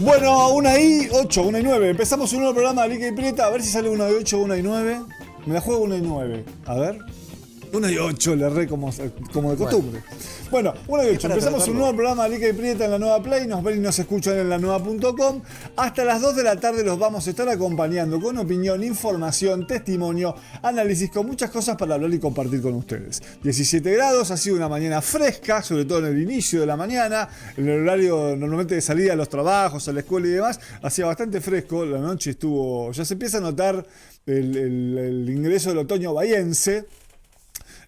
Bueno, 1:08, 1:09. Empezamos un nuevo programa de Lica y Prieta. A ver si sale 1:08, 1:09. Me la juego 1:09. A ver. 1:08, le erré como de costumbre. Bueno, 1:08. Empezamos un nuevo programa de Lica y Prieta en la nueva Play. Nos ven y nos escuchan en lanueva.com. Hasta las 2 de la tarde los vamos a estar acompañando con opinión, información, testimonio, análisis, con muchas cosas para hablar y compartir con ustedes. 17 grados, ha sido una mañana fresca, sobre todo en el inicio de la mañana. En el horario normalmente de salida a los trabajos, a la escuela y demás, hacía bastante fresco. La noche estuvo. Ya se empieza a notar el ingreso del otoño bahiense.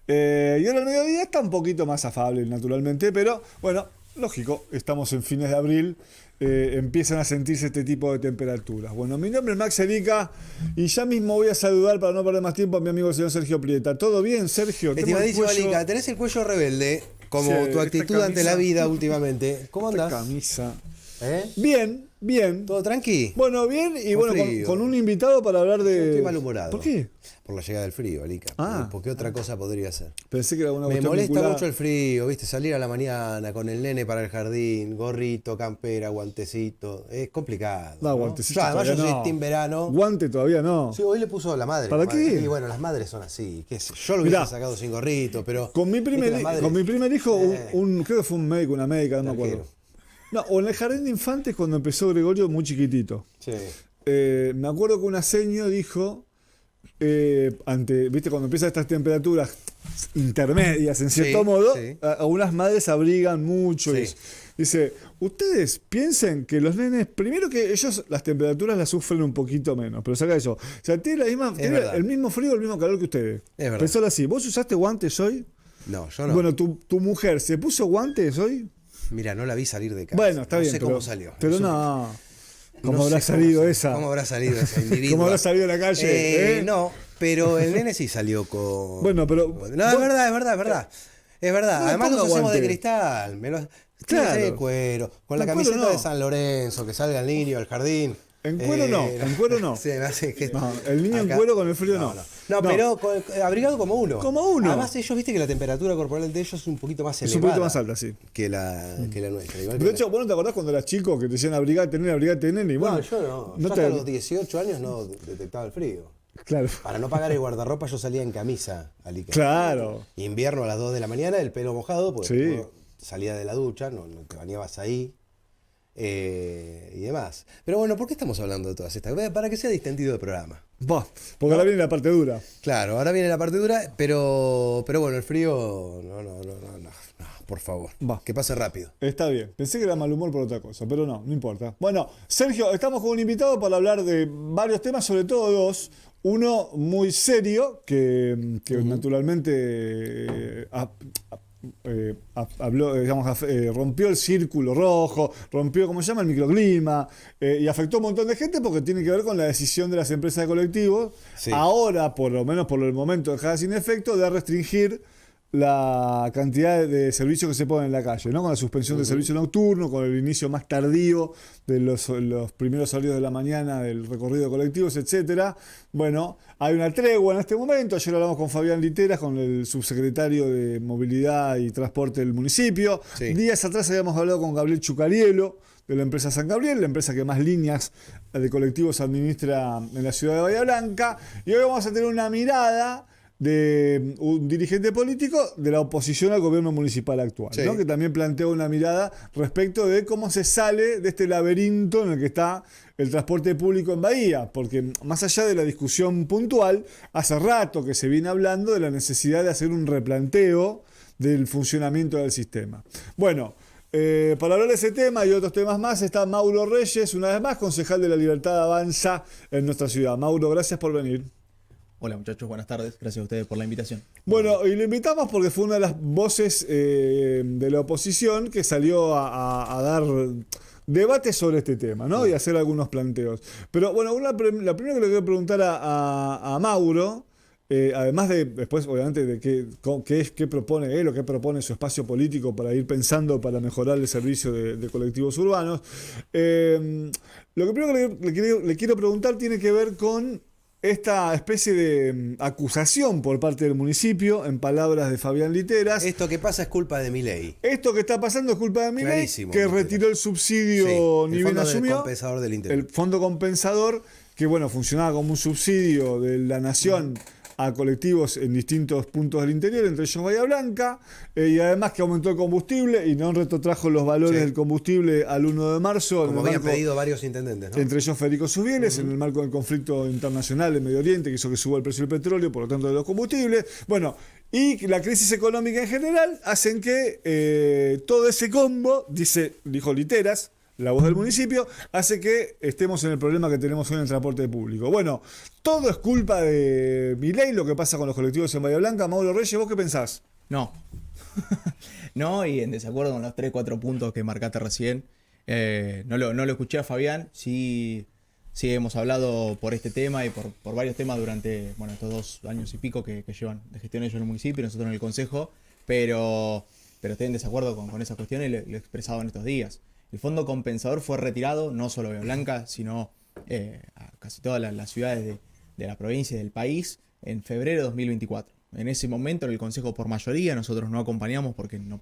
Y ahora el mediodía está un poquito más afable, naturalmente, pero bueno, lógico, estamos en fines de abril, empiezan a sentirse este tipo de temperaturas. Bueno, mi nombre es Max Erica y ya mismo voy a saludar, para no perder más tiempo, a mi amigo el señor Sergio Prieta. ¿Todo bien, Sergio? Estimadísimo Alica, tenés el cuello rebelde, como sí, tu actitud ante la vida últimamente. ¿Cómo andás? Camisa. ¿Eh? Bien. ¿Todo tranqui? Bueno, bien, y Con bueno, frío. con un invitado para hablar de... Yo estoy malhumorado. ¿Por qué? Por la llegada del frío, Alica. Ah. ¿Por qué otra cosa podría ser? Pensé que era una Me cuestión molesta vinculada. mucho el frío, ¿viste? Salir a la mañana con el nene para el jardín, gorrito, campera, guantecito. Es complicado. No, guantecito Yo, además, yo todavía soy no. team verano. Guante todavía no. Sí, hoy le puso la madre. ¿Para la qué? madre. Y bueno, las madres son así. ¿Qué sé? Yo lo hubiese Mirá, sacado sin gorrito, pero. Con mi ¿viste las madres? primer hijo, creo que fue un médico, una médica, no me Arquero. acuerdo. No, o en el jardín de infantes cuando empezó Gregorio muy chiquitito. Sí. Me acuerdo que una seño dijo, viste, cuando empiezan estas temperaturas intermedias en cierto Sí, modo, sí. algunas madres abrigan mucho. Sí. Y dice, ustedes piensen que los nenes, primero que ellos las temperaturas las sufren un poquito menos, pero saca eso. O sea, tiene tiene verdad. el mismo frío, el mismo calor que ustedes. Es verdad. Pensalo así, ¿vos usaste guantes hoy? No, yo no. Bueno, tu mujer, ¿se puso guantes hoy? Mira, no la vi salir de casa. Bueno, está no bien. sé pero, cómo salió. Pero Eso- no. ¿Cómo no habrá sé salido cómo- esa? ¿Cómo habrá salido esa individua? ¿Cómo habrá salido a la calle? No, pero el nene sí salió con... Bueno, pero... No, es verdad. Es verdad. No le Además ponga los hacemos de guante. cristal. Claro. Tiene de cuero. Con la En cuero camiseta no. de San Lorenzo, que salga el niño al jardín. En cuero no, en cuero no. Sí, me hace que... No, el niño en acá- cuero con el frío no. No, pero abrigado como uno. Como uno. Además ellos, viste que la temperatura corporal de ellos es un poquito más Es elevada. un poquito más alta, sí. Que la nuestra. Igual De que hecho, vos no te acordás cuando eras chico que te decían abrigate, nene, y bueno... no, yo no. no Yo te- hasta los 18 años no detectaba el frío. Claro. Para no pagar el guardarropa yo salía en camisa, Alica. Claro. Invierno a las 2 de la mañana, el pelo mojado, porque Sí. vos salía de la ducha, no te bañabas ahí y demás. Pero bueno, ¿por qué estamos hablando de todas estas cosas? Para que sea distendido el programa. Bah, porque ahora viene la parte dura. Claro, ahora viene la parte dura, pero bueno, el frío, no, por favor. Va. Que pase rápido. Está bien. Pensé que era mal humor por otra cosa, pero no importa. Bueno, Sergio, estamos con un invitado para hablar de varios temas, sobre todo dos. Uno muy serio, que naturalmente habló, digamos, rompió el círculo rojo, rompió, ¿cómo se llama?, el microclima, y afectó a un montón de gente porque tiene que ver con la decisión de las empresas de colectivos, Sí. ahora, por lo menos por el momento, dejada sin efecto, de restringir la cantidad de servicios que se ponen en la calle, ¿no? Con la suspensión del servicio nocturno, con el inicio más tardío de los primeros horarios de la mañana del recorrido de colectivos, etcétera. Bueno, hay una tregua en este momento. Ayer hablamos con Fabián Literas, con el subsecretario de Movilidad y Transporte del municipio. Sí. Días atrás habíamos hablado con Gabriel Chucarielo, de la empresa San Gabriel, la empresa que más líneas de colectivos administra en la ciudad de Bahía Blanca. Y hoy vamos a tener una mirada de un dirigente político de la oposición al gobierno municipal actual, Sí. ¿no? Que también plantea una mirada respecto de cómo se sale de este laberinto en el que está el transporte público en Bahía, porque más allá de la discusión puntual, hace rato que se viene hablando de la necesidad de hacer un replanteo del funcionamiento del sistema. Bueno, para hablar de ese tema y otros temas más está Mauro Reyes, una vez más, concejal de La Libertad Avanza en nuestra ciudad. Mauro, gracias por venir. Hola muchachos, buenas tardes. Gracias a ustedes por la invitación. Bueno, y lo invitamos porque fue una de las voces de la oposición que salió a dar debate sobre este tema, ¿no? Y hacer algunos planteos. Pero bueno, la primera que le quiero preguntar a Mauro, además de después, obviamente, de qué propone él o qué propone su espacio político para ir pensando para mejorar el servicio de colectivos urbanos, lo que primero que le quiero preguntar tiene que ver con esta especie de acusación por parte del municipio, en palabras de Fabián Literas. Esto que pasa es culpa de Milei. Esto que está pasando es culpa de Milei, Clarísimo, que Literas. retiró el subsidio Sí, ni el bien fondo asumió. compensador del interior. El fondo compensador, que bueno, funcionaba como un subsidio de la nación a colectivos en distintos puntos del interior, entre ellos Bahía Blanca, y además que aumentó el combustible y no retrotrajo los valores Sí. del combustible al 1 de marzo. Como habían pedido varios intendentes, ¿no? Entre ellos Federico Subieles, en el marco del conflicto internacional en Medio Oriente, que hizo que suba el precio del petróleo, por lo tanto de los combustibles. Bueno, y la crisis económica en general hacen que todo ese combo, dijo Literas, la voz del municipio, hace que estemos en el problema que tenemos hoy en el transporte público. Bueno, todo es culpa de Milei, lo que pasa con los colectivos en Bahía Blanca. Mauro Reyes, ¿vos qué pensás? No. No, y en desacuerdo con los 3-4 puntos que marcaste recién. No lo escuché a Fabián. Sí hemos hablado por este tema y por varios temas durante estos 2 años y pico que llevan de gestión ellos en el municipio y nosotros en el consejo. Pero estoy en desacuerdo con esas cuestiones y lo he expresado en estos días. El fondo compensador fue retirado, no solo a Bahía Blanca, sino a casi todas las ciudades de la provincia y del país en febrero de 2024. En ese momento, en el Consejo por mayoría, nosotros no acompañamos porque no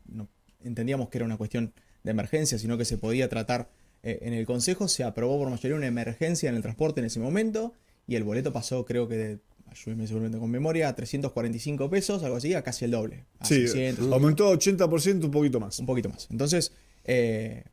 entendíamos que era una cuestión de emergencia, sino que se podía tratar en el Consejo. Se aprobó por mayoría una emergencia en el transporte en ese momento y el boleto pasó, creo que ayúdeme seguramente con memoria, a 345 pesos, algo así, a casi el doble. A Sí, 600, aumentó 80%, un poquito más. un poquito más. Entonces,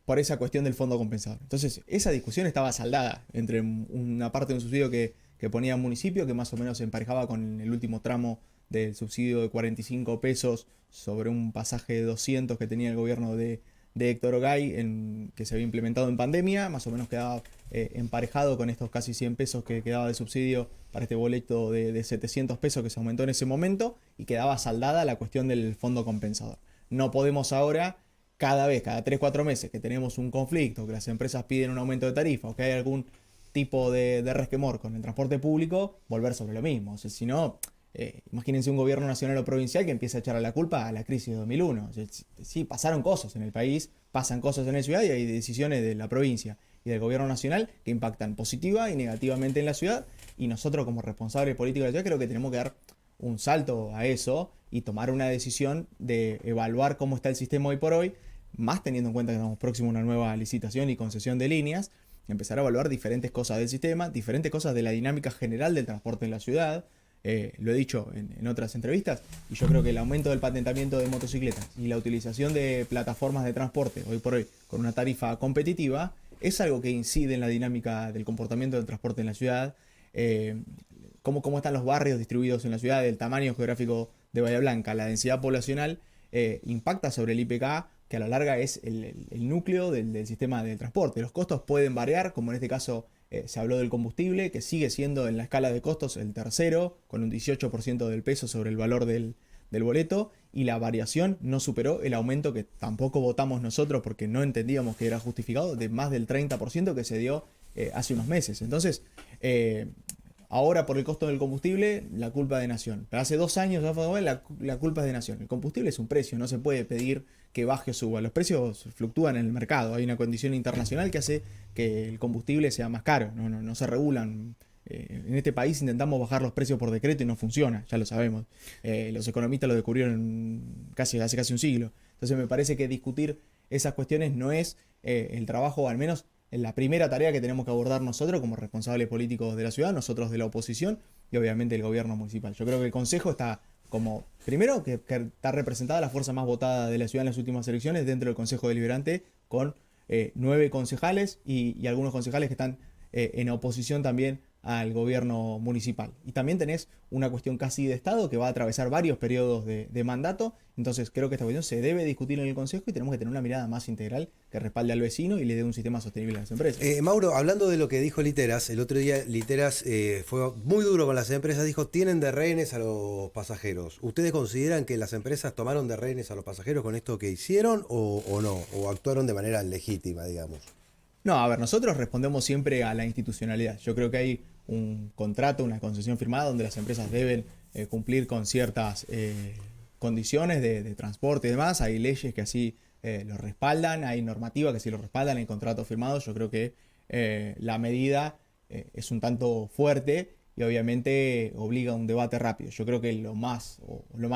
por esa cuestión del fondo compensador. Entonces, esa discusión estaba saldada entre una parte de un subsidio que ponía el municipio, que más o menos se emparejaba con el último tramo del subsidio de 45 pesos sobre un pasaje de 200 que tenía el gobierno de Héctor Ogay, que se había implementado en pandemia, más o menos quedaba emparejado con estos casi 100 pesos que quedaba de subsidio para este boleto de 700 pesos que se aumentó en ese momento, y quedaba saldada la cuestión del fondo compensador. No podemos ahora, cada 3-4 meses que tenemos un conflicto, que las empresas piden un aumento de tarifa o que hay algún tipo de resquemor con el transporte público, volver sobre lo mismo. O sea, si no, imagínense un gobierno nacional o provincial que empieza a echar la culpa a la crisis de 2001. O sea, sí, pasaron cosas en el país, pasan cosas en la ciudad y hay decisiones de la provincia y del gobierno nacional que impactan positiva y negativamente en la ciudad, y nosotros como responsables políticos de la ciudad creo que tenemos que dar un salto a eso y tomar una decisión de evaluar cómo está el sistema hoy por hoy, más teniendo en cuenta que estamos próximos a una nueva licitación y concesión de líneas, empezar a evaluar diferentes cosas del sistema, diferentes cosas de la dinámica general del transporte en la ciudad. Lo he dicho en otras entrevistas, y yo creo que el aumento del patentamiento de motocicletas y la utilización de plataformas de transporte hoy por hoy con una tarifa competitiva es algo que incide en la dinámica del comportamiento del transporte en la ciudad. Cómo están los barrios distribuidos en la ciudad, el tamaño geográfico de Bahía Blanca, la densidad poblacional, impacta sobre el IPK, que a la larga es el núcleo del sistema de transporte. Los costos pueden variar, como en este caso se habló del combustible, que sigue siendo en la escala de costos el tercero, con un 18% del peso sobre el valor del boleto, y la variación no superó el aumento que tampoco votamos nosotros porque no entendíamos que era justificado, de más del 30% que se dio hace unos meses. Entonces, ahora por el costo del combustible, la culpa de Nación. Pero hace 2 años la culpa es de Nación. El combustible es un precio, no se puede pedir que baje o suba. Los precios fluctúan en el mercado. Hay una condición internacional que hace que el combustible sea más caro. No se regulan. En este país intentamos bajar los precios por decreto y no funciona, ya lo sabemos. Los economistas lo descubrieron hace casi un siglo. Entonces me parece que discutir esas cuestiones no es el trabajo, al menos en la primera tarea que tenemos que abordar nosotros como responsables políticos de la ciudad, nosotros de la oposición y obviamente el gobierno municipal. Yo creo que el Consejo está como, primero, que está representada la fuerza más votada de la ciudad en las últimas elecciones dentro del Consejo Deliberante, con 9 concejales y algunos concejales que están en oposición también al gobierno municipal. Y también tenés una cuestión casi de Estado que va a atravesar varios periodos de mandato. Entonces creo que esta cuestión se debe discutir en el Consejo y tenemos que tener una mirada más integral que respalde al vecino y le dé un sistema sostenible a las empresas. Mauro, hablando de lo que dijo Literas, el otro día Literas fue muy duro con las empresas, dijo tienen de rehenes a los pasajeros. ¿Ustedes consideran que las empresas tomaron de rehenes a los pasajeros con esto que hicieron o no? ¿O actuaron de manera legítima, digamos? No, a ver, nosotros respondemos siempre a la institucionalidad. Yo creo que hay un contrato, una concesión firmada donde las empresas deben cumplir con ciertas condiciones de transporte y demás. Hay leyes que así lo respaldan, hay normativa que así lo respaldan, hay contratos firmados. Yo creo que la medida es un tanto fuerte y obviamente obliga a un debate rápido. Yo creo que lo más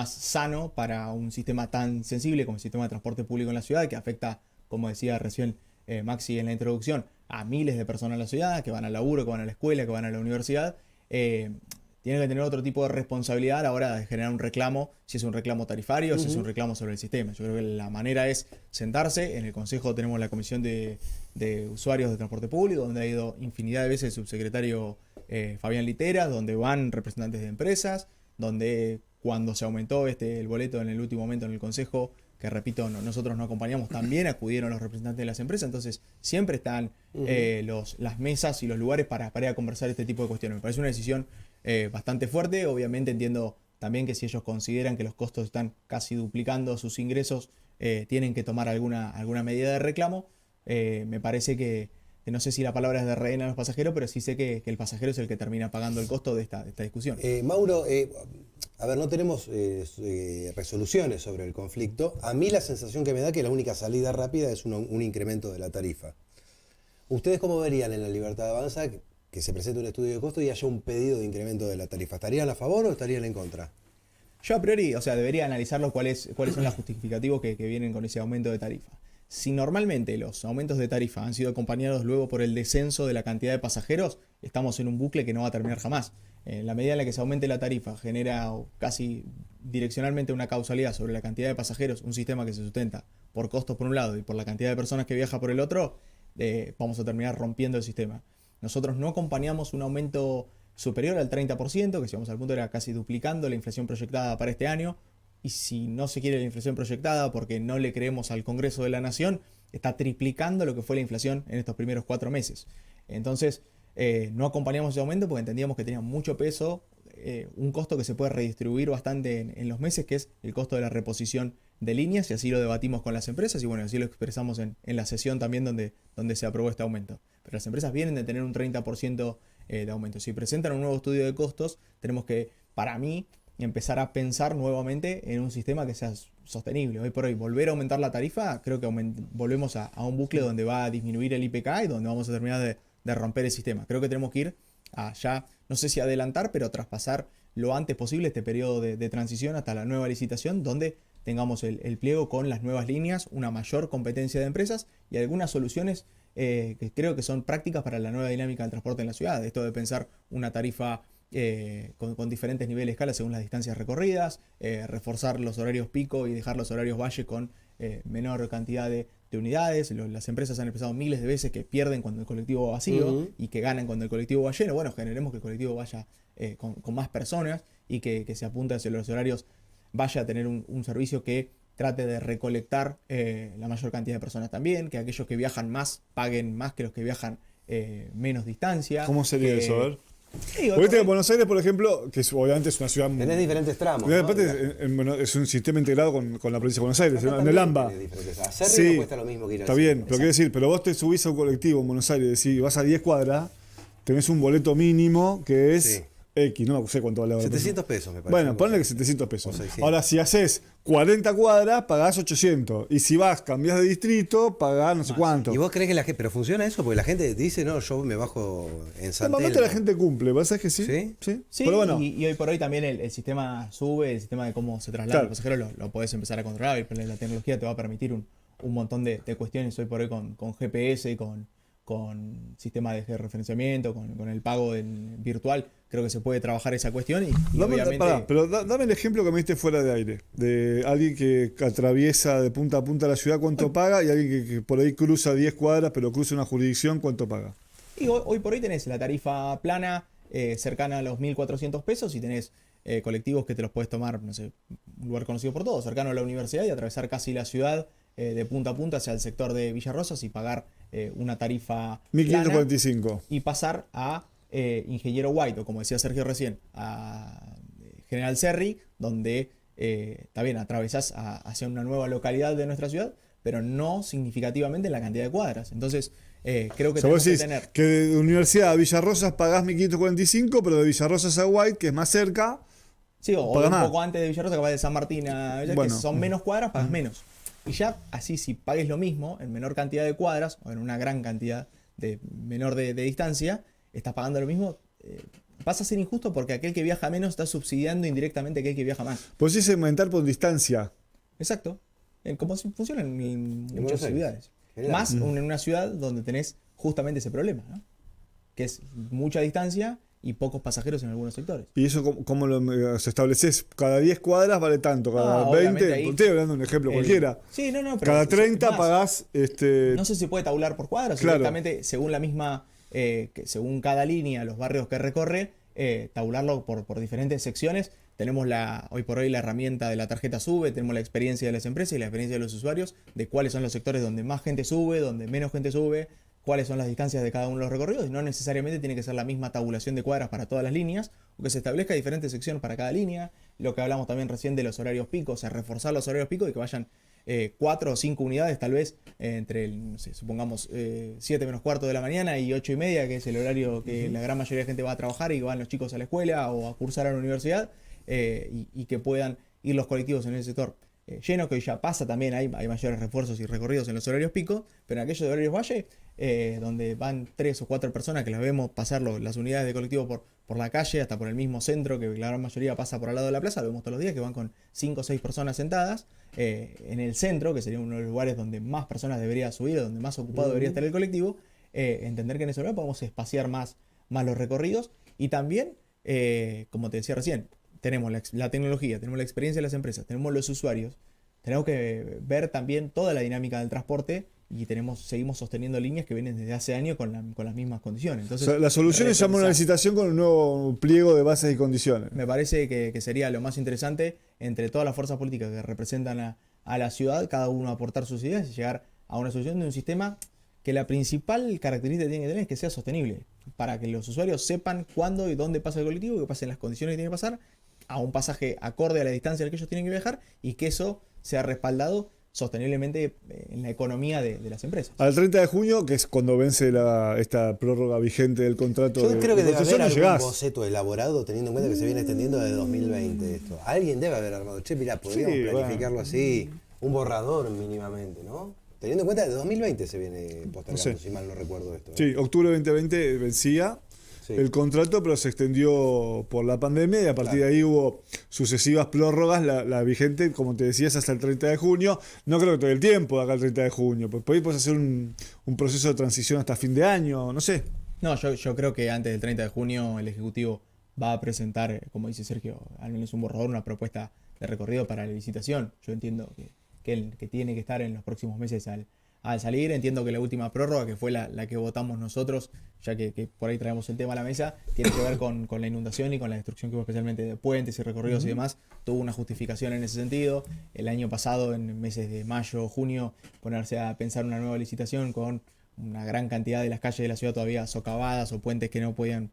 sano para un sistema tan sensible como el sistema de transporte público en la ciudad, que afecta, como decía recién Maxi en la introducción, a miles de personas en la ciudad, que van al laburo, que van a la escuela, que van a la universidad, tiene que tener otro tipo de responsabilidad a la hora de generar un reclamo, si es un reclamo tarifario, si es un reclamo sobre el sistema. Yo creo que la manera es sentarse. En el Consejo tenemos la Comisión de Usuarios de Transporte Público, donde ha ido infinidad de veces el subsecretario Fabián Litera, donde van representantes de empresas, donde cuando se aumentó el boleto en el último momento en el Consejo, que repito, nosotros no acompañamos, también acudieron los representantes de las empresas. Entonces siempre están las mesas y los lugares para ir a conversar este tipo de cuestiones. Me parece una decisión bastante fuerte. Obviamente entiendo también que si ellos consideran que los costos están casi duplicando sus ingresos, tienen que tomar alguna medida de reclamo. Me parece que no sé si la palabra es de rehén a los pasajeros, pero sí sé que el pasajero es el que termina pagando el costo de esta discusión. Mauro, a ver, no tenemos resoluciones sobre el conflicto. A mí la sensación que me da que la única salida rápida es un incremento de la tarifa. ¿Ustedes cómo verían en la Libertad de Avanza que se presente un estudio de costo y haya un pedido de incremento de la tarifa? ¿Estarían a favor o estarían en contra? Yo a priori, debería analizarlo cuáles son los justificativos que vienen con ese aumento de tarifa. Si normalmente los aumentos de tarifa han sido acompañados luego por el descenso de la cantidad de pasajeros, estamos en un bucle que no va a terminar jamás. En la medida en la que se aumente la tarifa, genera casi direccionalmente una causalidad sobre la cantidad de pasajeros, un sistema que se sustenta por costos por un lado y por la cantidad de personas que viaja por el otro, vamos a terminar rompiendo el sistema. Nosotros no acompañamos un aumento superior al 30%, que si vamos al punto era casi duplicando la inflación proyectada para este año. Y si no se quiere la inflación proyectada porque no le creemos al Congreso de la Nación, está triplicando lo que fue la inflación en estos primeros 4 meses. Entonces, no acompañamos ese aumento porque entendíamos que tenía mucho peso, un costo que se puede redistribuir bastante en los meses, que es el costo de la reposición de líneas, y así lo debatimos con las empresas, y bueno, así lo expresamos en la sesión también donde se aprobó este aumento. Pero las empresas vienen de tener un 30% de aumento. Si presentan un nuevo estudio de costos, tenemos que, para mí, empezar a pensar nuevamente en un sistema que sea sostenible. Hoy por hoy, volver a aumentar la tarifa, creo que volvemos a un bucle donde va a disminuir el IPK y donde vamos a terminar de romper el sistema. Creo que tenemos que ir a ya, no sé si adelantar, pero traspasar lo antes posible este periodo de transición hasta la nueva licitación, donde tengamos el pliego con las nuevas líneas, una mayor competencia de empresas y algunas soluciones que creo que son prácticas para la nueva dinámica del transporte en la ciudad. Esto de pensar una tarifa con diferentes niveles de escala según las distancias recorridas, reforzar los horarios pico y dejar los horarios valle con menor cantidad de unidades. Las empresas han empezado miles de veces que pierden cuando el colectivo va vacío y que ganan cuando el colectivo va lleno. Bueno, generemos que el colectivo vaya con más personas y que se apunte hacia los horarios, vaya a tener un servicio que trate de recolectar la mayor cantidad de personas también, que aquellos que viajan más paguen más que los que viajan menos distancia. ¿Cómo sería eso? A ver. Sí, Porque viste que Buenos Aires, por ejemplo, que obviamente es una ciudad... Tenés diferentes tramos, Y ¿no? aparte es un sistema integrado con la provincia de Buenos Aires, en el AMBA. Hacer Sí, no cuesta lo mismo que ir al está centro. bien, pero quiero decir, pero vos te subís a un colectivo en Buenos Aires y decís, vas a 10 cuadras, tenés un boleto mínimo que es Sí. X, no sé cuánto vale ahora. 700 pesos, me parece. Bueno, ponle que 700 pesos. O 600. Ahora, si haces 40 cuadras, pagás 800. Y si cambiás de distrito, pagás no sé cuánto. ¿Y vos crees que la gente, pero funciona eso? Porque la gente dice, no, yo me bajo en San Normalmente la gente cumple, ¿pasa que sí? ¿Sí? Sí, Pero bueno, y hoy por hoy también el sistema sube, el sistema de cómo se traslada Claro. el pasajero lo podés empezar a controlar. Y la tecnología te va a permitir un montón de cuestiones hoy por hoy con GPS y con sistema de georreferenciamiento, con el pago virtual. Creo que se puede trabajar esa cuestión y obviamente... pero dame el ejemplo que me diste fuera de aire, de alguien que atraviesa de punta a punta la ciudad, ¿cuánto paga? Y alguien que por ahí cruza 10 cuadras, pero cruza una jurisdicción, ¿cuánto paga? Y hoy por hoy tenés la tarifa plana cercana a los 1.400 pesos y tenés colectivos que te los puedes tomar, no sé, un lugar conocido por todos, cercano a la universidad y atravesar casi la ciudad de punta a punta hacia el sector de Villarrosas y pagar una tarifa plana 1545. y pasar a Ingeniero White, o como decía Sergio recién, a General Serri, donde también atravesás hacia una nueva localidad de nuestra ciudad, pero no significativamente en la cantidad de cuadras. Entonces, creo que O sea, vos tenemos que decís tener... que de Universidad a Villarrosas pagás 1545, pero de Villarrosas a White, que es más cerca, Sí, o pagas un más. poco antes de Villarrosas, capaz de San Martín a Villa, Bueno. que son menos cuadras, pagas menos. Y ya así, si pagues lo mismo, en menor cantidad de cuadras, o en una gran cantidad menor de distancia, estás pagando lo mismo, pasa a ser injusto porque aquel que viaja menos está subsidiando indirectamente a aquel que viaja más. Pues sí, segmentar por distancia. Exacto. Como funciona en muchas Buenos Aires. ciudades. General. Más en una ciudad donde tenés justamente ese problema, ¿no? Que es mucha distancia y pocos pasajeros en algunos sectores. ¿Y eso cómo lo se estableces? Cada 10 cuadras vale tanto, cada Obviamente 20. ahí Estoy hablando de un ejemplo cualquiera. Sí, no, pero Cada 30 más. pagás. No sé si se puede tabular por cuadras, Claro. directamente según la misma, según cada línea, los barrios que recorre, tabularlo por diferentes secciones. Tenemos hoy por hoy la herramienta de la tarjeta SUBE, tenemos la experiencia de las empresas y la experiencia de los usuarios, de cuáles son los sectores donde más gente sube, donde menos gente sube, cuáles son las distancias de cada uno de los recorridos, y no necesariamente tiene que ser la misma tabulación de cuadras para todas las líneas, o que se establezca diferentes secciones para cada línea, lo que hablamos también recién de los horarios pico, o sea, reforzar los horarios pico y que vayan 4 o 5 unidades tal vez entre, no sé, supongamos 7 menos cuarto de la mañana y 8 y media, que es el horario que la gran mayoría de gente va a trabajar y que van los chicos a la escuela o a cursar a la universidad, y que puedan ir los colectivos en ese sector lleno, que hoy ya pasa también, hay mayores refuerzos y recorridos en los horarios pico, pero en aquellos de horarios valle, donde van 3 o 4 personas que las vemos pasar las unidades de colectivo por la calle, hasta por el mismo centro, que la gran mayoría pasa por al lado de la plaza, lo vemos todos los días, que van con 5 o 6 personas sentadas, en el centro, que sería uno de los lugares donde más personas debería subir, donde más ocupado debería estar el colectivo, entender que en ese lugar podemos espaciar más los recorridos, y también, como te decía recién, tenemos la tecnología, tenemos la experiencia de las empresas, tenemos los usuarios, tenemos que ver también toda la dinámica del transporte y seguimos sosteniendo líneas que vienen desde hace años con las mismas condiciones. Entonces, O sea, la solución es llamar a una licitación con un nuevo pliego de bases y condiciones. me parece que sería lo más interesante entre todas las fuerzas políticas que representan a la ciudad, cada uno aportar sus ideas y llegar a una solución de un sistema que la principal característica que tiene que tener es que sea sostenible, para que los usuarios sepan cuándo y dónde pasa el colectivo, que pasen las condiciones que tiene que pasar, a un pasaje acorde a la distancia al que ellos tienen que viajar y que eso sea respaldado sosteniblemente en la economía de las empresas. Al 30 de junio, que es cuando vence esta prórroga vigente del contrato. Yo creo que de debe concesión, haber no algún llegás. boceto elaborado teniendo en cuenta que se viene extendiendo desde 2020 esto. Alguien debe haber armado. Che, mirá, podríamos Sí, planificarlo así, un borrador mínimamente, ¿no? Teniendo en cuenta que desde 2020 se viene postergando, No sé. si mal no recuerdo esto. Sí, octubre 2020 vencía Sí. el contrato, pero se extendió por la pandemia y a partir Claro. de ahí hubo sucesivas prórrogas, la vigente, como te decías, hasta el 30 de junio. No creo que todo el tiempo de acá al 30 de junio, pues por ahí puedes hacer un proceso de transición hasta fin de año, no sé. No, yo creo que antes del 30 de junio el Ejecutivo va a presentar, como dice Sergio, al menos un borrador, una propuesta de recorrido para la licitación. Yo entiendo que tiene que estar en los próximos meses al salir. Entiendo que la última prórroga, que fue la que votamos nosotros, ya que por ahí traemos el tema a la mesa, tiene que ver con la inundación y con la destrucción que hubo especialmente de puentes y recorridos y demás. Tuvo una justificación en ese sentido. El año pasado, en meses de mayo, junio, ponerse a pensar una nueva licitación con una gran cantidad de las calles de la ciudad todavía socavadas o puentes que no podían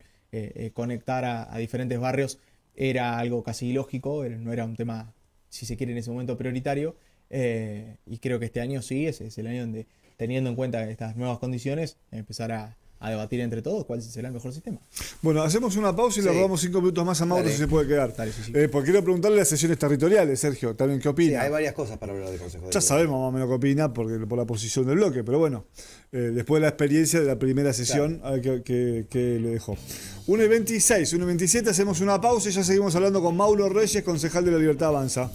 conectar a diferentes barrios, era algo casi ilógico, no era un tema, si se quiere, en ese momento prioritario. Y creo que este año sí, es el año donde, teniendo en cuenta estas nuevas condiciones, empezar a debatir entre todos cuál será el mejor sistema. Bueno, hacemos una pausa y le Sí. robamos 5 minutos más a Mauro Dale. si se puede quedar. Dale, sí. Porque quiero preguntarle las sesiones territoriales, Sergio, también qué Sí, opina. hay varias cosas para hablar del Consejo de Ya sabemos más o menos qué opina por la posición del bloque, pero bueno, después de la experiencia de la primera sesión, a ver qué le dejó. 1:26, 1:27, hacemos una pausa y ya seguimos hablando con Mauro Reyes, concejal de La Libertad Avanza.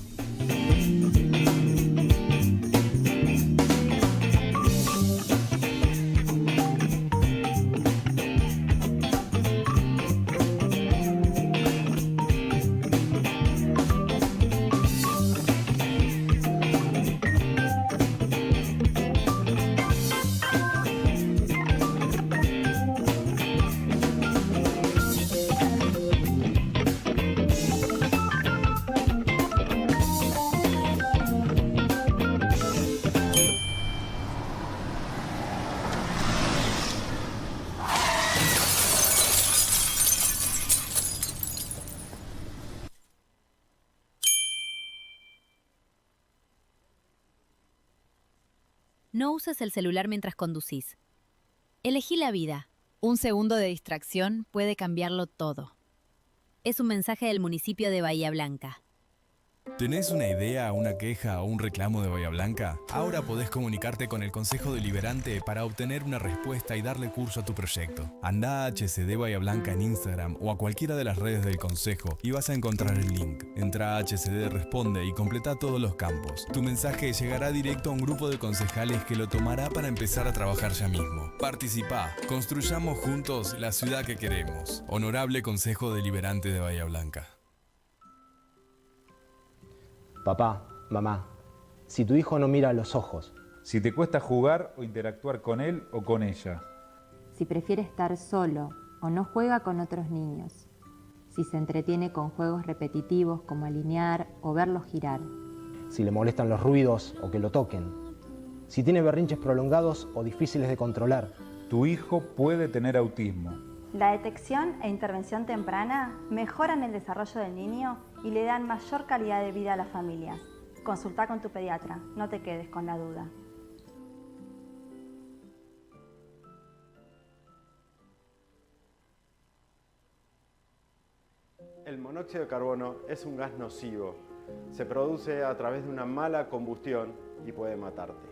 No uses el celular mientras conducís. Elegí la vida. Un segundo de distracción puede cambiarlo todo. Es un mensaje del municipio de Bahía Blanca. ¿Tenés una idea, una queja o un reclamo de Bahía Blanca? Ahora podés comunicarte con el Consejo Deliberante para obtener una respuesta y darle curso a tu proyecto. Andá a HCD Bahía Blanca en Instagram o a cualquiera de las redes del Consejo y vas a encontrar el link. Entrá a HCD Responde y completa todos los campos. Tu mensaje llegará directo a un grupo de concejales que lo tomará para empezar a trabajar ya mismo. Participá, construyamos juntos la ciudad que queremos. Honorable Consejo Deliberante de Bahía Blanca. Papá, mamá, si tu hijo no mira a los ojos, Si te cuesta jugar o interactuar con él o con ella. Si prefiere estar solo o no juega con otros niños. Si se entretiene con juegos repetitivos como alinear o verlos girar. si le molestan los ruidos o que lo toquen, si tiene berrinches prolongados o difíciles de controlar. Tu hijo puede tener autismo. La detección e intervención temprana mejoran el desarrollo del niño y le dan mayor calidad de vida a las familias. Consulta con tu pediatra, no te quedes con la duda. El monóxido de carbono es un gas nocivo. Se produce a través de una mala combustión y puede matarte.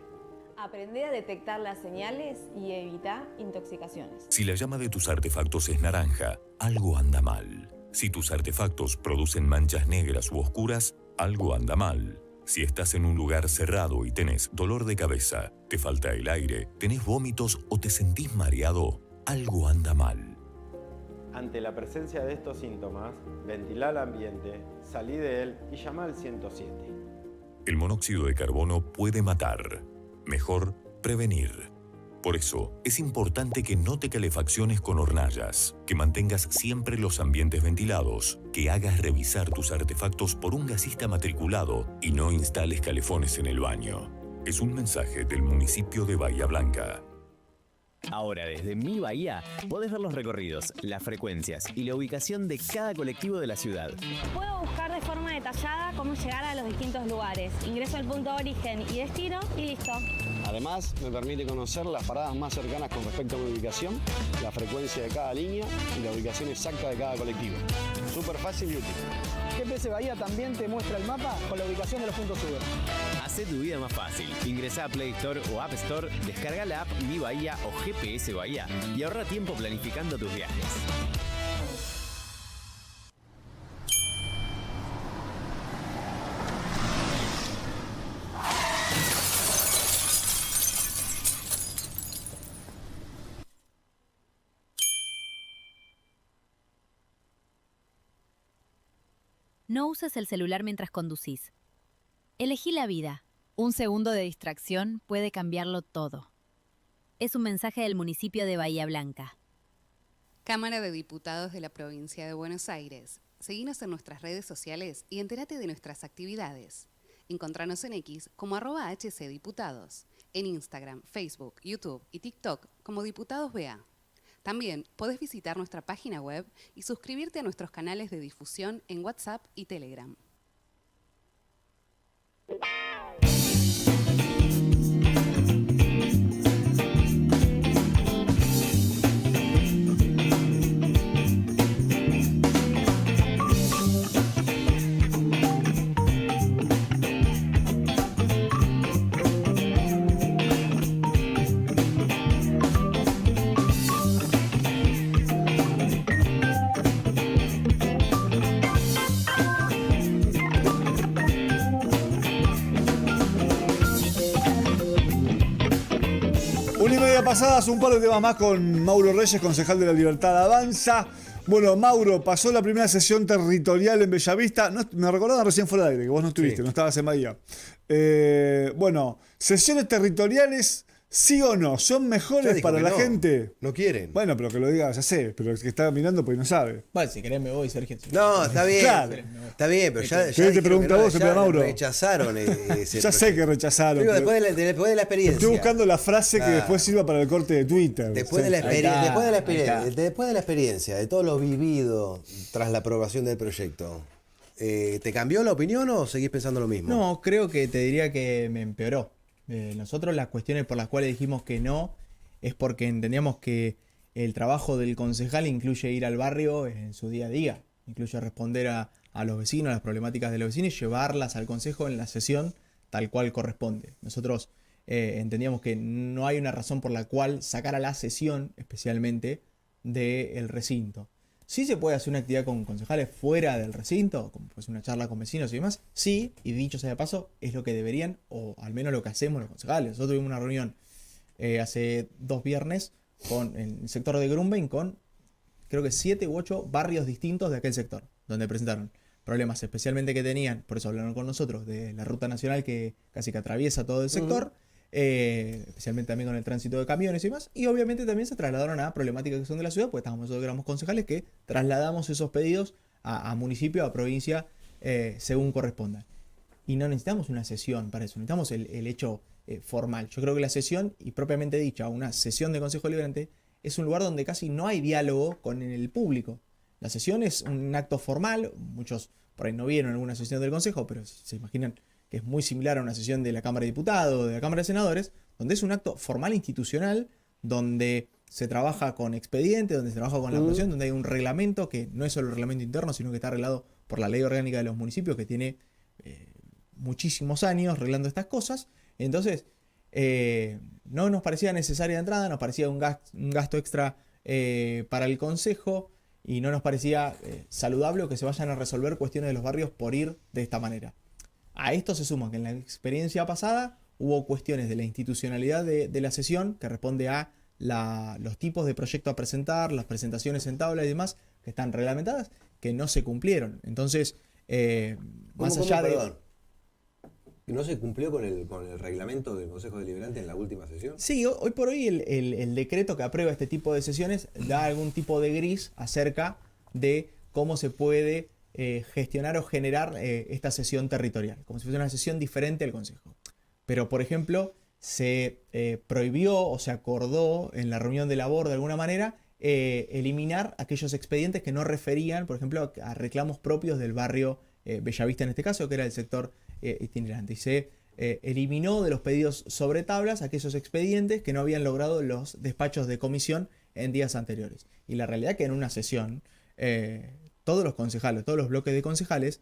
Aprende a detectar las señales y evita intoxicaciones. Si la llama de tus artefactos es naranja, algo anda mal. Si tus artefactos producen manchas negras u oscuras, algo anda mal. Si estás en un lugar cerrado y tenés dolor de cabeza, te falta el aire, tenés vómitos o te sentís mareado, algo anda mal. Ante la presencia de estos síntomas, ventila el ambiente, salí de él y llama al 107. El monóxido de carbono puede matar. Mejor prevenir. Por eso, es importante que no te calefacciones con hornallas, que mantengas siempre los ambientes ventilados, que hagas revisar tus artefactos por un gasista matriculado y no instales calefones en el baño. Es un mensaje del municipio de Bahía Blanca. Ahora desde Mi Bahía podés ver los recorridos, las frecuencias y la ubicación de cada colectivo de la ciudad. Puedo buscar de forma detallada cómo llegar a los distintos lugares. Ingreso al punto de origen y destino y listo. Además, me permite conocer las paradas más cercanas con respecto a mi ubicación, la frecuencia de cada línea y la ubicación exacta de cada colectivo. Súper fácil y útil. GPS Bahía también te muestra el mapa con la ubicación de los puntos Uber. Hacé tu vida más fácil. Ingresá a Play Store o App Store, descarga la app Mi Bahía o GPS Bahía y ahorra tiempo planificando tus viajes. No uses el celular mientras conducís. Elegí la vida. Un segundo de distracción puede cambiarlo todo. Es un mensaje del municipio de Bahía Blanca. Cámara de Diputados de la Provincia de Buenos Aires. Seguinos en nuestras redes sociales y entérate de nuestras actividades. Encontranos en X como @HCDiputados, en Instagram, Facebook, YouTube y TikTok como Diputados BA. También podés visitar nuestra página web y suscribirte a nuestros canales de difusión en WhatsApp y Telegram. Pasadas un par de temas más con Mauro Reyes, concejal de La Libertad Avanza. Bueno, Mauro, pasó la primera sesión territorial en Bellavista. No, me recordaban recién fuera de aire, que vos no estuviste, no estabas en Bahía. Bueno, sesiones territoriales, ¿sí o no? ¿Son mejores para la gente? No quieren. Bueno, pero que lo diga, ya sé, pero el que está mirando pues no sabe. Bueno, si querés me voy, Sergio. No, está bien. Claro. Está bien, pero ya te pregunta vos, ya Mauro. rechazaron ese ya sé que rechazaron. Digo, después de la experiencia. Estoy buscando la frase que después sirva para el corte de Twitter. Después de la experiencia, de todo lo vivido tras la aprobación del proyecto, ¿te cambió la opinión o seguís pensando lo mismo? No, creo que te diría que me empeoró. Nosotros las cuestiones por las cuales dijimos que no es porque entendíamos que el trabajo del concejal incluye ir al barrio en su día a día, incluye responder a a los vecinos, las problemáticas de los vecinos y llevarlas al consejo en la sesión tal cual corresponde. Nosotros entendíamos que no hay una razón por la cual sacar a la sesión especialmente del recinto. Sí se puede hacer una actividad con concejales fuera del recinto, como pues una charla con vecinos y demás, sí, y dicho sea de paso, es lo que deberían, o al menos lo que hacemos los concejales. Nosotros tuvimos una reunión hace 2 viernes con el sector de Grunbein con creo que 7 u 8 barrios distintos de aquel sector, donde presentaron problemas especialmente que tenían, por eso hablaron con nosotros, de la ruta nacional que casi que atraviesa todo el sector, especialmente también con el tránsito de camiones y demás, y obviamente también se trasladaron a problemáticas que son de la ciudad, pues estábamos nosotros que éramos concejales que trasladamos esos pedidos a municipio, a provincia, según corresponda. Y no necesitamos una sesión para eso, necesitamos el hecho formal. Yo creo que la sesión, y propiamente dicha, una sesión de Consejo Deliberante, es un lugar donde casi no hay diálogo con el público. La sesión es un acto formal, muchos por ahí no vieron alguna sesión del Consejo, pero se imaginan que es muy similar a una sesión de la Cámara de Diputados o de la Cámara de Senadores, donde es un acto formal institucional, donde se trabaja con expedientes, donde se trabaja con la aprobación, donde hay un reglamento que no es solo el reglamento interno, sino que está arreglado por la Ley Orgánica de los Municipios, que tiene muchísimos años arreglando estas cosas. Entonces, no nos parecía necesaria de entrada, nos parecía un gasto extra para el Consejo y no nos parecía saludable que se vayan a resolver cuestiones de los barrios por ir de esta manera. A esto se suma que en la experiencia pasada hubo cuestiones de la institucionalidad de la sesión que responde a los tipos de proyecto a presentar, las presentaciones en tabla y demás que están reglamentadas, que no se cumplieron. Entonces, más allá de... Perdón. ¿No se cumplió con el reglamento del Consejo Deliberante en la última sesión? Sí, hoy por hoy el decreto que aprueba este tipo de sesiones da algún tipo de gris acerca de cómo se puede gestionar o generar esta sesión territorial, como si fuese una sesión diferente al Consejo. Pero, por ejemplo, se prohibió o se acordó en la reunión de labor de alguna manera eliminar aquellos expedientes que no referían, por ejemplo, a reclamos propios del barrio Bellavista en este caso, que era el sector itinerante. Y se eliminó de los pedidos sobre tablas aquellos expedientes que no habían logrado los despachos de comisión en días anteriores. Y la realidad es que en una sesión todos los concejales, todos los bloques de concejales,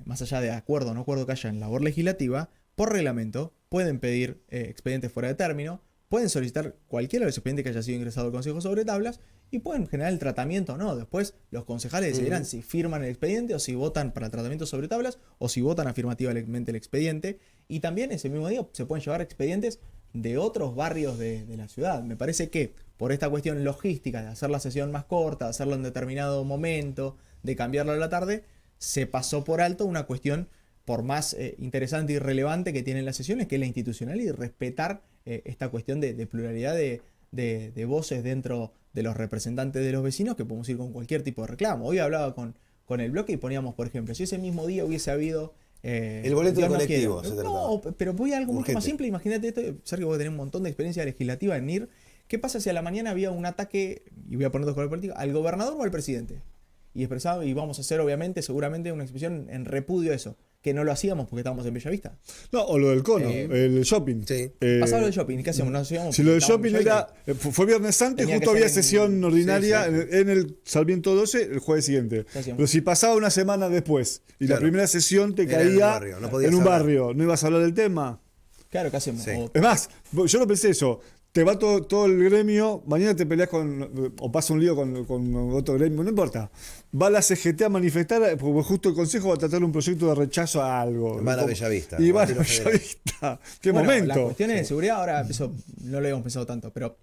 más allá de acuerdo o no acuerdo que haya en labor legislativa, por reglamento pueden pedir expedientes fuera de término, pueden solicitar cualquiera de los expedientes que haya sido ingresado al Consejo sobre tablas y pueden generar el tratamiento o no. Después los concejales decidirán si firman el expediente o si votan para el tratamiento sobre tablas o si votan afirmativamente el expediente. Y también ese mismo día se pueden llevar expedientes de otros barrios de la ciudad. Me parece que por esta cuestión logística de hacer la sesión más corta, de hacerlo en determinado momento, de cambiarlo a la tarde, se pasó por alto una cuestión por más interesante y relevante que tienen las sesiones, que es la institucional y respetar esta cuestión de pluralidad de voces dentro de los representantes de los vecinos, que podemos ir con cualquier tipo de reclamo. Hoy hablaba con el bloque y poníamos, por ejemplo, si ese mismo día hubiese habido... el boleto de colectivo. No, pero voy a algo mucho más simple. Imagínate esto, Sergio, vos tenés un montón de experiencia legislativa en ir. ¿Qué pasa si a la mañana había un ataque, y voy a poner dos colores políticos, al gobernador o al presidente? Y expresado, y vamos a hacer obviamente, seguramente una expresión en repudio a eso, que no lo hacíamos porque estábamos en Bellavista. No, o lo del cono, el shopping. Sí. Pasaba lo del shopping, ¿qué hacíamos? ¿No si lo del shopping era, fue viernes antes, justo había sesión ordinaria en el Sarmiento 12 el jueves siguiente. Pero si pasaba una semana después y la primera sesión te caía en un barrio, ¿no ibas a hablar del tema? Claro, ¿qué hacemos? Es más, yo no pensé eso. Te va todo el gremio, mañana te peleas o pasa un lío con otro gremio, no importa. Va la CGT a manifestar, porque justo el Consejo va a tratar un proyecto de rechazo a algo. Van a Bellavista. Y van a Bellavista. ¿Qué momento? Las cuestiones de seguridad, ahora eso no lo habíamos pensado tanto, pero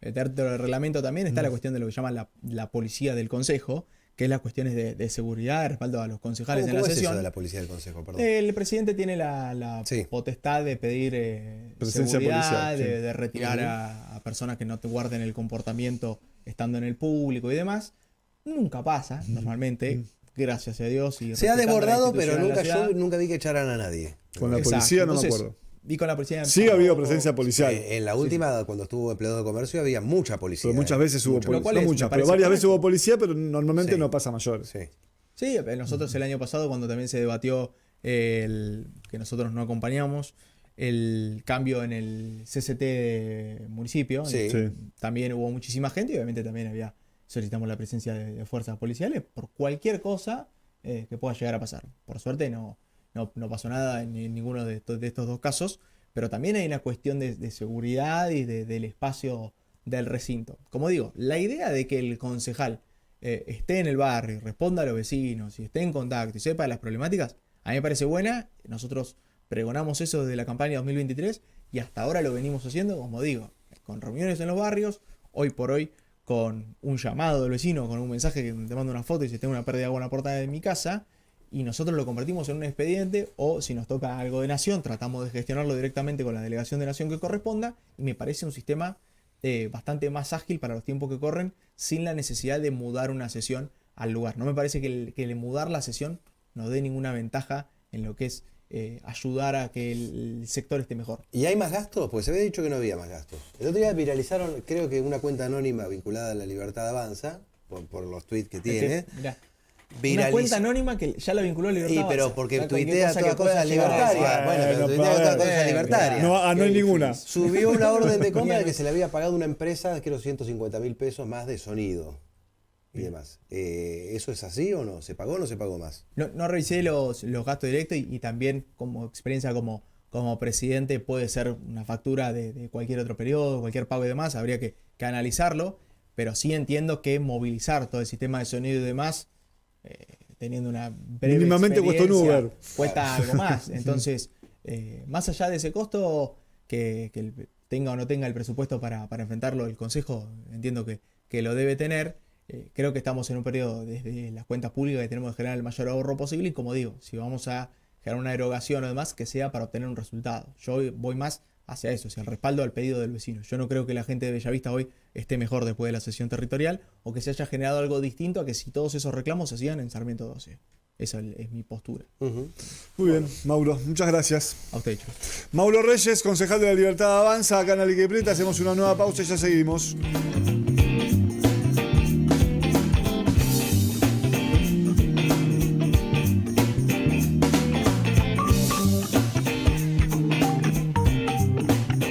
dentro del reglamento también está la cuestión de lo que llama la policía del Consejo, que es las cuestiones de seguridad, de respaldo a los concejales en la sesión. ¿Cómo es eso de la policía del Consejo? Perdón. El presidente tiene la potestad de pedir seguridad, policial, de retirar a personas que no te guarden el comportamiento estando en el público y demás. Nunca pasa, normalmente, gracias a Dios. Y se ha desbordado, pero yo nunca vi que echaran a nadie. Con la policía no me acuerdo. Y con la policía sí ha habido presencia policial. En la última, cuando estuvo empleado de comercio, había mucha policía. Pero muchas veces hubo policía. No muchas, pero varias veces hubo policía, pero normalmente no pasa mayor. Sí, nosotros el año pasado, cuando también se debatió que nosotros no acompañamos, el cambio en el CCT de municipio, también hubo muchísima gente y obviamente también solicitamos la presencia de fuerzas policiales por cualquier cosa que pueda llegar a pasar. Por suerte no pasó nada en ninguno de estos dos casos, pero también hay una cuestión de seguridad y del espacio del recinto. Como digo, la idea de que el concejal esté en el barrio, responda a los vecinos y esté en contacto y sepa de las problemáticas, a mí me parece buena. Nosotros pregonamos eso desde la campaña 2023 y hasta ahora lo venimos haciendo, como digo, con reuniones en los barrios, hoy por hoy con un llamado del vecino, con un mensaje que te manda una foto y dice tengo una pérdida de agua en la puerta de mi casa, y nosotros lo convertimos en un expediente, o si nos toca algo de Nación, tratamos de gestionarlo directamente con la delegación de Nación que corresponda, y me parece un sistema bastante más ágil para los tiempos que corren, sin la necesidad de mudar una sesión al lugar. No me parece que el mudar la sesión nos dé ninguna ventaja en lo que es ayudar a que el sector esté mejor. ¿Y hay más gastos? Pues se había dicho que no había más gastos. El otro día viralizaron, creo que una cuenta anónima vinculada a la Libertad Avanza, por los tweets que tiene. Mirá. Una cuenta anónima que ya la vinculó a Libertad Avanza. Sí, pero porque tuitea todas cosas libertarias. Bueno, pero tuitea todas cosas libertarias. No hay ninguna. Subió una orden de compra que se le había pagado a una empresa, creo 150.000 pesos más de sonido y demás. ¿Eso es así o no? ¿Se pagó o no se pagó más? No revisé los gastos directos y también como experiencia como presidente puede ser una factura de cualquier otro periodo, cualquier pago y demás, habría que analizarlo, pero sí entiendo que movilizar todo el sistema de sonido y demás, teniendo una breve mínimamente cuesta un Uber. Cuesta algo más. Entonces, más allá de ese costo, que tenga o no tenga el presupuesto para enfrentarlo, el Consejo entiendo que lo debe tener. Creo que estamos en un periodo desde las cuentas públicas que tenemos que generar el mayor ahorro posible, y como digo, si vamos a generar una erogación o demás, que sea para obtener un resultado. Yo voy más hacia eso, hacia el respaldo al pedido del vecino. Yo no creo que la gente de Bellavista hoy esté mejor después de la sesión territorial, o que se haya generado algo distinto a que si todos esos reclamos se hacían en Sarmiento 12. Esa es mi postura. Muy bien, Mauro, muchas gracias. A usted, Chu. Mauro Reyes, concejal de la Libertad Avanza, acá en la Liga Preta. Hacemos una nueva pausa y ya seguimos.